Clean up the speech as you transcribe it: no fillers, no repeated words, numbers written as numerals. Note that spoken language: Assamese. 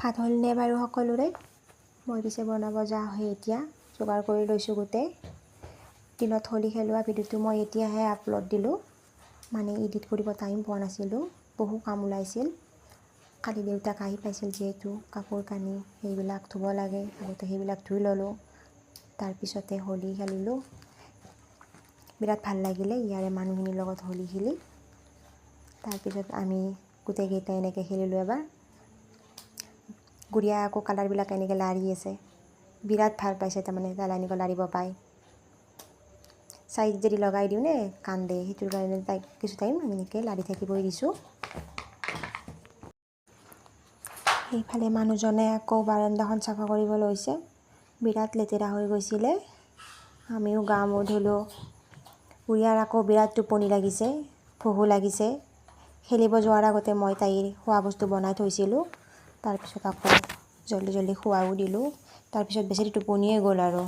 ভাত হ'লনে বাৰু সকলোৰে? মই পিছে বনাব যাওঁহে এতিয়া। যোগাৰ কৰি লৈছোঁ গোটেই। দিনত হোলী খেলোৱা ভিডিঅ'টো মই এতিয়াহে আপলোড দিলোঁ। মানে এডিট কৰিব টাইম পোৱা নাছিলোঁ, বহু কাম ওলাইছিল। কালি দেউতাক আহি পাইছিল যিহেতু, কাপোৰ কানি সেইবিলাক ধুব লাগে, আগতে সেইবিলাক ধুই ল'লোঁ। তাৰপিছতে হোলী খেলিলোঁ। বিৰাট ভাল লাগিলে ইয়াৰে মানুহখিনিৰ লগত হোলী খেলি। তাৰপিছত আমি গোটেইকেইটাই এনেকৈ খেলিলোঁ এবাৰ। গুড়িয়া আকৌ কালাৰবিলাক এনেকৈ লাৰি আছে, বিৰাট ভাল পাইছে তাৰমানে তাই এনেকৈ লাৰিব পায়। চাইজ যদি লগাই দিওঁ নে কান্দে, সেইটোৰ কাৰণে তাইক কিছু টাইম এনেকৈ লাৰি থাকিবই দিছোঁ। সেইফালে মানুহজনে আকৌ বাৰান্দাখন চাফা কৰিব লৈছে, বিৰাট লেতেৰা হৈ গৈছিলে। আমিও গা মূৰ ধুলোঁ। গুড়িয়াৰ আকৌ বিৰাট টোপনি লাগিছে, ভোকো লাগিছে। খেলিব যোৱাৰ আগতে মই তাইৰ খোৱা বস্তু বনাই থৈছিলোঁ। তাৰপিছত আকৌ জল্দি খোৱাও দিলোঁ। তাৰপিছত বেছেৰী টোপনিয়ে গ'ল আৰু।